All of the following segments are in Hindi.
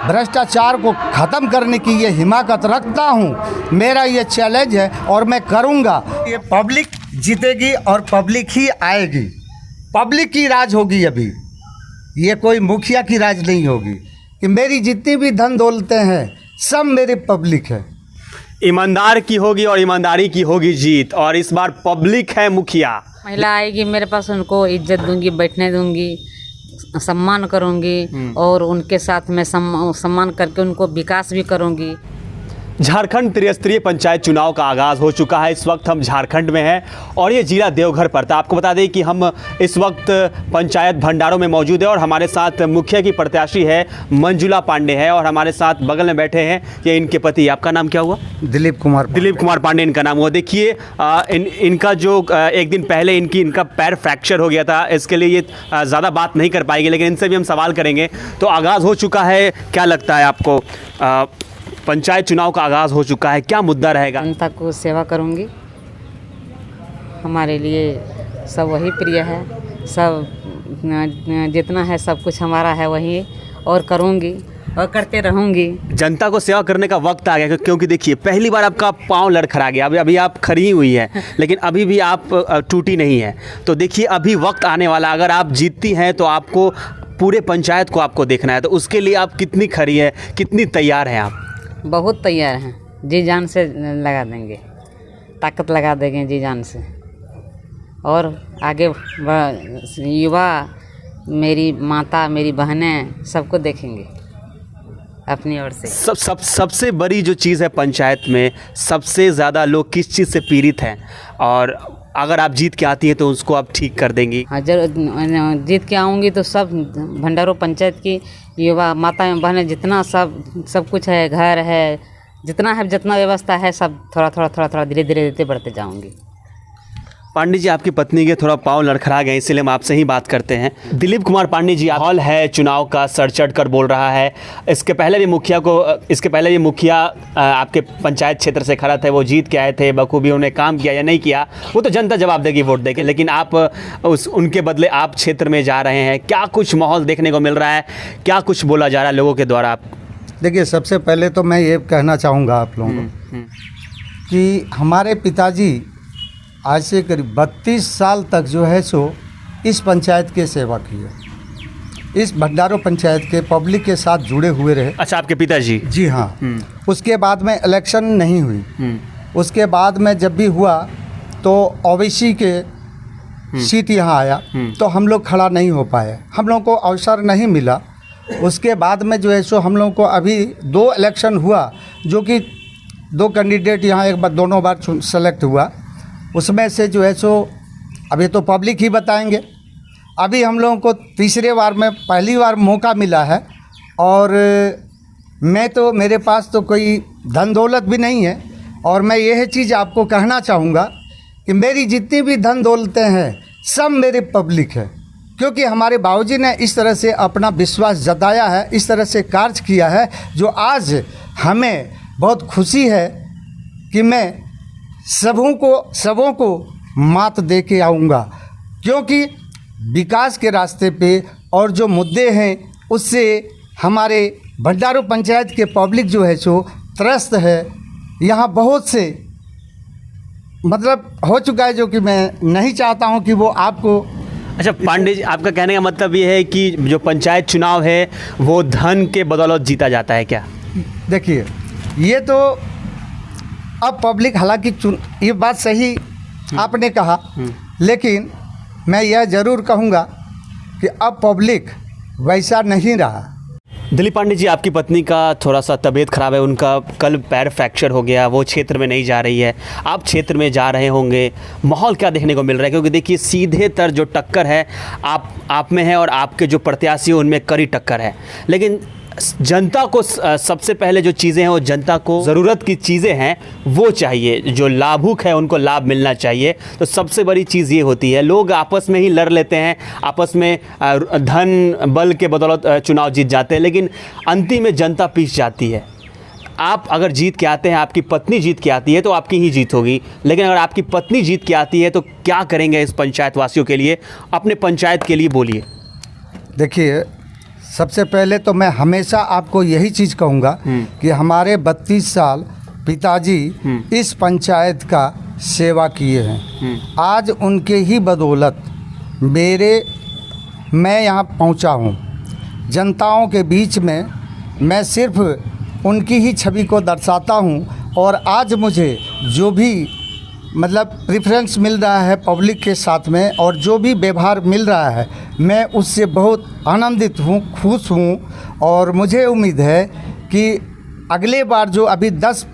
भ्रष्टाचार को ख़त्म करने की ये हिम्मत रखता हूँ। मेरा ये चैलेंज है और मैं करूँगा। ये पब्लिक जीतेगी और पब्लिक ही आएगी। पब्लिक की राज होगी अभी, ये कोई मुखिया की राज नहीं होगी। कि मेरी जितनी भी धन दौलतें हैं सब मेरी पब्लिक है। ईमानदार की होगी और ईमानदारी की होगी जीत, और इस बार पब्लिक है मुखिया। महिला आएगी मेरे पास, उनको इज्जत दूंगी, बैठने दूंगी, सम्मान करूंगी और उनके साथ में सम्मान करके उनको विकास भी करूंगी। झारखंड त्रिस्तरीय पंचायत चुनाव का आगाज़ हो चुका है। इस वक्त हम झारखंड में हैं और ये जिला देवघर पड़ता है। आपको बता दें कि हम इस वक्त पंचायत भंडारों में मौजूद है और हमारे साथ मुखिया की प्रत्याशी है मंजुला पांडे है और हमारे साथ बगल में बैठे हैं ये इनके पति। आपका नाम क्या हुआ? दिलीप कुमार पांडे इनका नाम हुआ। देखिए इनका जो एक दिन पहले इनका पैर फ्रैक्चर हो गया था, इसके लिए ये ज़्यादा बात नहीं कर पाएगी, लेकिन इनसे भी हम सवाल करेंगे। तो आगाज़ हो चुका है, क्या लगता है आपको? पंचायत चुनाव का आगाज़ हो चुका है, क्या मुद्दा रहेगा? जनता को सेवा करूंगी, हमारे लिए सब वही प्रिय है। सब जितना है सब कुछ हमारा है वही, और करूंगी और करते रहूंगी। जनता को सेवा करने का वक्त आ गया, क्योंकि देखिए पहली बार आपका पाँव लड़खड़ा गया, अभी आप खड़ी हुई है लेकिन अभी भी आप टूटी नहीं है। तो देखिए अभी वक्त आने वाला, अगर आप जीतती हैं तो आपको पूरे पंचायत को आपको देखना है। तो उसके लिए आप कितनी खड़ी है, कितनी तैयार हैं आप? बहुत तैयार हैं, जी जान से लगा देंगे, ताकत लगा देंगे जी जान से। और आगे युवा, मेरी माता, मेरी बहनें सबको देखेंगे अपनी ओर से। सबसे बड़ी जो चीज़ है पंचायत में, सबसे ज़्यादा लोग किस चीज़ से पीड़ित हैं, और अगर आप जीत के आती हैं तो उसको आप ठीक कर देंगी? हाँ, जब जीत के आऊँगी तो सब भंडारों पंचायत की युवा, माता बहनें, जितना सब कुछ है, घर है, जितना व्यवस्था है, सब थोड़ा धीरे धीरे देते बढ़ते जाऊँगी। पांडे जी, आपकी पत्नी के थोड़ा पाँव लड़खड़ा गए, इसलिए हम आपसे ही बात करते हैं। दिलीप कुमार पांडे जी, हॉल है चुनाव का, सर चढ़ कर बोल रहा है। इसके पहले भी मुखिया आपके पंचायत क्षेत्र से खड़ा थे, वो जीत के आए थे, बखूबी उन्हें काम किया या नहीं किया वो तो जनता जवाब देगी वोट देके, लेकिन आप उनके बदले आप क्षेत्र में जा रहे हैं। क्या कुछ माहौल देखने को मिल रहा है, क्या कुछ बोला जा रहा है लोगों के द्वारा? आप देखिए, सबसे पहले तो मैं ये कहना चाहूँगा आप लोगों को कि हमारे पिताजी आज से करीब 32 साल तक जो है सो इस पंचायत की सेवा की है। इस भंडारों पंचायत के पब्लिक के साथ जुड़े हुए रहे। अच्छा, आपके पिताजी? जी हाँ। उसके बाद में इलेक्शन नहीं हुई, उसके बाद में जब भी हुआ तो ओबीसी के सीट यहाँ आया तो हम लोग खड़ा नहीं हो पाए, हम लोग को अवसर नहीं मिला। उसके बाद में जो है सो हम लोग को अभी 2 इलेक्शन हुआ, जो कि 2 कैंडिडेट यहाँ एक बार दोनों बार सेलेक्ट हुआ। उसमें से जो है सो अभी तो पब्लिक ही बताएंगे। अभी हम लोगों को तीसरे बार में पहली बार मौका मिला है, और मैं तो, मेरे पास तो कोई धन दौलत भी नहीं है, और मैं यह चीज़ आपको कहना चाहूँगा कि मेरी जितनी भी धन दौलतें हैं सब मेरी पब्लिक है। क्योंकि हमारे बाबूजी ने इस तरह से अपना विश्वास जताया है, इस तरह से कार्य किया है, जो आज हमें बहुत खुशी है कि मैं सबों को मात दे के आऊँगा। क्योंकि विकास के रास्ते पे और जो मुद्दे हैं उससे हमारे भंडारों पंचायत के पब्लिक जो है सो त्रस्त है। यहाँ बहुत से मतलब हो चुका है, जो कि मैं नहीं चाहता हूँ कि वो आपको। अच्छा पांडे जी, आपका कहने का मतलब ये है कि जो पंचायत चुनाव है वो धन के बदौलत जीता जाता है क्या? देखिए, ये तो अब पब्लिक, हालांकि ये बात सही आपने कहा, लेकिन मैं यह ज़रूर कहूँगा कि अब पब्लिक वैसा नहीं रहा। दिलीप पांडे जी, आपकी पत्नी का थोड़ा सा तबीयत ख़राब है, उनका कल पैर फ्रैक्चर हो गया, वो क्षेत्र में नहीं जा रही है, आप क्षेत्र में जा रहे होंगे, माहौल क्या देखने को मिल रहा है? क्योंकि देखिए सीधे तर जो टक्कर है आप में है और आपके जो प्रत्याशी हैं उनमें कड़ी टक्कर है। लेकिन जनता को सबसे पहले जो चीज़ें हैं वो जनता को ज़रूरत की चीज़ें हैं वो चाहिए, जो लाभुक है उनको लाभ मिलना चाहिए। तो सबसे बड़ी चीज़ ये होती है, लोग आपस में ही लड़ लेते हैं, आपस में धन बल के बदौलत चुनाव जीत जाते हैं, लेकिन अंतिम में जनता पीस जाती है। आप अगर जीत के आते हैं, आपकी पत्नी जीत के आती है तो आपकी ही जीत होगी, लेकिन अगर आपकी पत्नी जीत के आती है तो क्या करेंगे इस पंचायत वासियों के लिए, अपने पंचायत के लिए बोलिए। देखिए, सबसे पहले तो मैं हमेशा आपको यही चीज़ कहूँगा कि हमारे 32 साल पिताजी इस पंचायत का सेवा किए हैं। आज उनके ही बदौलत मैं यहाँ पहुँचा हूँ। जनताओं के बीच में मैं सिर्फ उनकी ही छवि को दर्शाता हूँ और आज मुझे जो भी मतलब प्रेफरेंस मिल रहा है पब्लिक के साथ में और जो भी व्यवहार मिल रहा है मैं उससे बहुत आनंदित हूँ, खुश हूँ। और मुझे उम्मीद है कि अगले बार जो अभी 10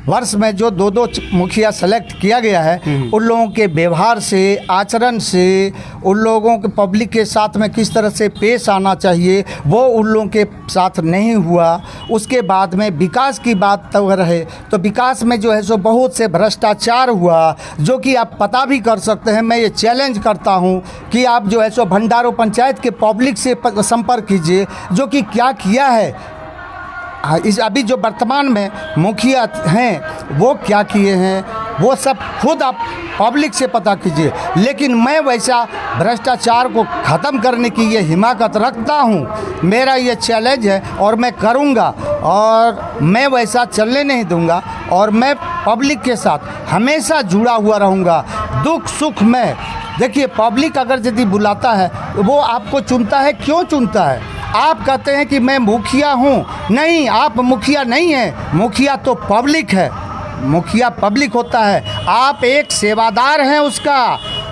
वर्ष में जो दो मुखिया सेलेक्ट किया गया है उन लोगों के व्यवहार से, आचरण से, उन लोगों के पब्लिक के साथ में किस तरह से पेश आना चाहिए वो उन लोगों के साथ नहीं हुआ। उसके बाद में विकास की बात तो रहे तो विकास में जो है सो बहुत से भ्रष्टाचार हुआ जो कि आप पता भी कर सकते हैं। मैं ये चैलेंज करता हूँ कि आप जो है सो भंडारों पंचायत के पब्लिक से संपर्क कीजिए जो कि क्या किया है। इस अभी जो वर्तमान में मुखिया हैं वो क्या किए हैं वो सब खुद आप पब्लिक से पता कीजिए। लेकिन मैं वैसा भ्रष्टाचार को ख़त्म करने की ये हिम्मत रखता हूँ, मेरा ये चैलेंज है और मैं करूँगा और मैं वैसा चलने नहीं दूँगा और मैं पब्लिक के साथ हमेशा जुड़ा हुआ रहूँगा। दुख सुख में देखिए पब्लिक अगर यदि बुलाता है वो आपको चुनता है। क्यों चुनता है? आप कहते हैं कि मैं मुखिया हूँ, नहीं आप मुखिया नहीं हैं, मुखिया तो पब्लिक है, मुखिया पब्लिक होता है। आप एक सेवादार हैं उसका,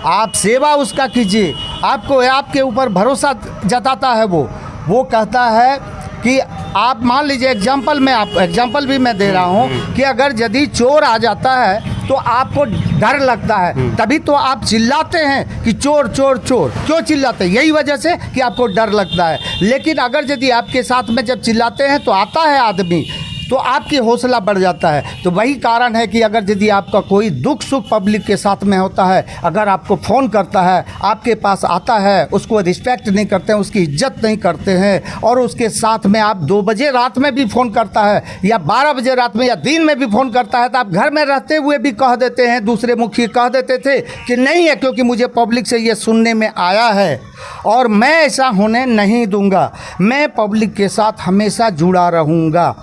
आप सेवा उसका कीजिए। आपको आपके ऊपर भरोसा जताता है वो कहता है कि आप मान लीजिए एग्जाम्पल भी मैं दे रहा हूँ कि अगर यदि चोर आ जाता है तो आपको डर लगता है, तभी तो आप चिल्लाते हैं कि चोर चोर चोर। क्यों चिल्लाते हैं? यही वजह से कि आपको डर लगता है। लेकिन अगर यदि आपके साथ में जब चिल्लाते हैं तो आता है आदमी तो आपकी हौसला बढ़ जाता है। तो वही कारण है कि अगर यदि आपका कोई दुख सुख पब्लिक के साथ में होता है, अगर आपको फ़ोन करता है, आपके पास आता है, उसको रिस्पेक्ट नहीं करते हैं, उसकी इज्जत नहीं करते हैं और उसके साथ में आप 2 बजे रात में भी फ़ोन करता है या 12 बजे रात में या दिन में भी फ़ोन करता है तो आप घर में रहते हुए भी कह देते हैं, दूसरे मुखिया कह देते थे कि नहीं है क्योंकि मुझे पब्लिक से ये सुनने में आया है और मैं ऐसा होने नहीं दूँगा। मैं पब्लिक के साथ हमेशा जुड़ा रहूँगा।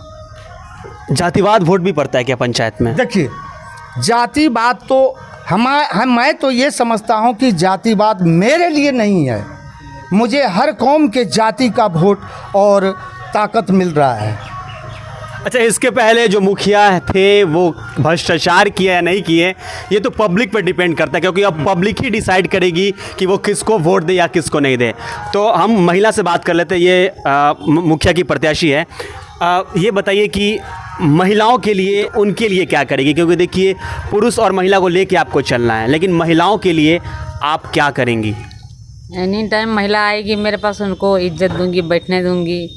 जातिवाद वोट भी पड़ता है क्या पंचायत में? देखिए जातिवाद तो मैं तो ये समझता हूँ कि जातिवाद मेरे लिए नहीं है। मुझे हर कौम के जाति का वोट और ताकत मिल रहा है। अच्छा, इसके पहले जो मुखिया थे वो भ्रष्टाचार किए या नहीं किए ये तो पब्लिक पर डिपेंड करता है क्योंकि अब पब्लिक ही डिसाइड करेगी कि वो किसको वोट दे या किसको नहीं दे। तो हम महिला से बात कर लेते हैं, ये मुखिया की प्रत्याशी है। ये बताइए कि महिलाओं के लिए उनके लिए क्या करेगी, क्योंकि देखिए पुरुष और महिला को लेके आपको चलना है, लेकिन महिलाओं के लिए आप क्या करेंगी? एनी टाइम महिला आएगी मेरे पास उनको इज्जत दूंगी, बैठने दूंगी,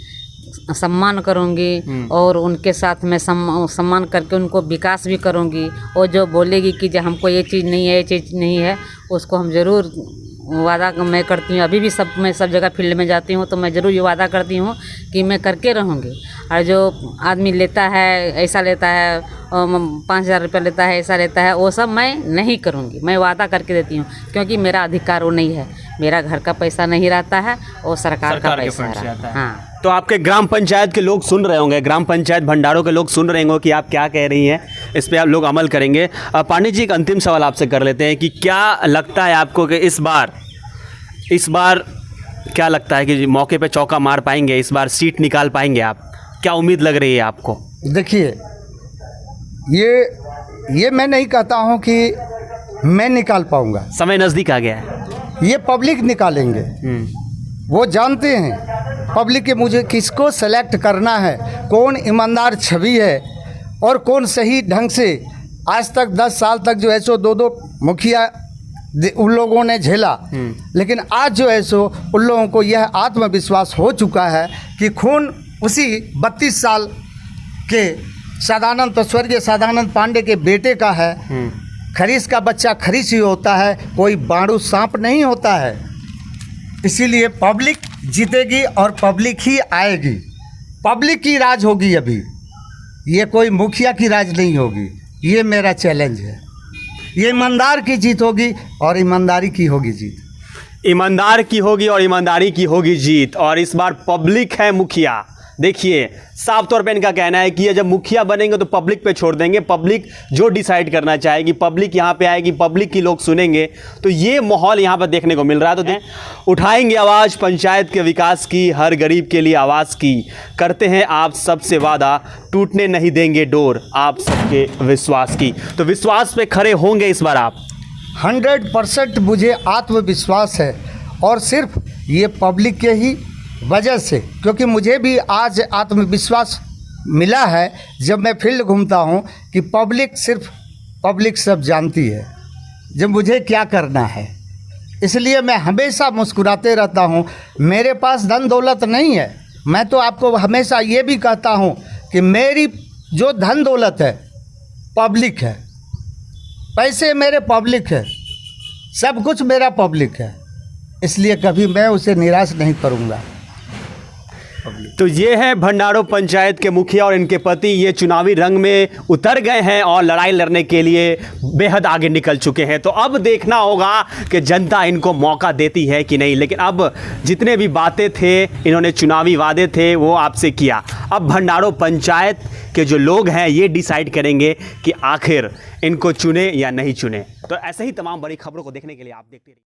सम्मान करूंगी और उनके साथ में सम्मान करके उनको विकास भी करूंगी। और जो बोलेगी कि जो हमको ये चीज़ नहीं है, ये चीज़ नहीं है, उसको हम ज़रूर वादा मैं करती हूँ। अभी भी मैं सब जगह फील्ड में जाती हूँ तो मैं ज़रूर ये वादा करती हूँ कि मैं करके रहूँगी। और जो आदमी लेता है, ऐसा लेता है, 5,000 रुपये लेता है, ऐसा लेता है, वो सब मैं नहीं करूँगी। मैं वादा करके देती हूँ क्योंकि मेरा अधिकार वो नहीं है, मेरा घर का पैसा नहीं रहता है, वो सरकार का पैसा है। हाँ, तो आपके ग्राम पंचायत के लोग सुन रहे होंगे, ग्राम पंचायत भंडारों के लोग सुन रहे होंगे कि आप क्या कह रही हैं, इस पे आप लोग अमल करेंगे। पांडे जी, एक अंतिम सवाल आपसे कर लेते हैं कि क्या लगता है आपको कि इस बार क्या लगता है कि मौके पे चौका मार पाएंगे, इस बार सीट निकाल पाएंगे आप? क्या उम्मीद लग रही है आपको? देखिए ये मैं नहीं कहता हूँ कि मैं निकाल पाऊँगा, समय नज़दीक आ गया है, ये पब्लिक निकालेंगे। वो जानते हैं पब्लिक के मुझे किसको सेलेक्ट करना है, कौन ईमानदार छवि है और कौन सही ढंग से। आज तक 10 साल तक जो है सो 2 मुखिया उन लोगों ने झेला, लेकिन आज जो है सो उन लोगों को यह आत्मविश्वास हो चुका है कि खून उसी 32 साल के स्वर्गीय सदानंद पांडे के बेटे का है। खरीस का बच्चा खरीस ही होता है, कोई बाड़ू सांप नहीं होता है। इसीलिए पब्लिक जीतेगी और पब्लिक ही आएगी, पब्लिक की राज होगी। अभी ये कोई मुखिया की राज नहीं होगी, ये मेरा चैलेंज है। ये ईमानदार की जीत होगी और ईमानदारी की होगी जीत। ईमानदार की होगी और ईमानदारी की होगी जीत, और इस बार पब्लिक है मुखिया। देखिए साफ तौर पे इनका कहना है कि ये जब मुखिया बनेंगे तो पब्लिक पे छोड़ देंगे, पब्लिक जो डिसाइड करना चाहेगी, पब्लिक यहाँ पे आएगी, पब्लिक की लोग सुनेंगे। तो ये माहौल यहाँ पर देखने को मिल रहा है। तो उठाएंगे आवाज़ पंचायत के विकास की, हर गरीब के लिए आवाज़ की, करते हैं आप सबसे वादा, टूटने नहीं देंगे डोर आप सबके विश्वास की। तो विश्वास पे खड़े होंगे इस बार आप? 100% मुझे आत्मविश्वास है, और सिर्फ ये पब्लिक के ही वजह से, क्योंकि मुझे भी आज आत्मविश्वास मिला है जब मैं फील्ड घूमता हूँ कि पब्लिक सब जानती है जब मुझे क्या करना है। इसलिए मैं हमेशा मुस्कुराते रहता हूँ। मेरे पास धन दौलत नहीं है, मैं तो आपको हमेशा ये भी कहता हूँ कि मेरी जो धन दौलत है पब्लिक है, पैसे मेरे पब्लिक है, सब कुछ मेरा पब्लिक है, इसलिए कभी मैं उसे निराश नहीं करूँगा। तो ये है भंडारों पंचायत के मुखिया और इनके पति, ये चुनावी रंग में उतर गए हैं और लड़ाई लड़ने के लिए बेहद आगे निकल चुके हैं। तो अब देखना होगा कि जनता इनको मौका देती है कि नहीं। लेकिन अब जितने भी बातें थे, इन्होंने चुनावी वादे थे वो आपसे किया। अब भंडारों पंचायत के जो लोग हैं ये डिसाइड करेंगे कि आखिर इनको चुने या नहीं चुने। तो ऐसे ही तमाम बड़ी खबरों को देखने के लिए आप देखते रहिए।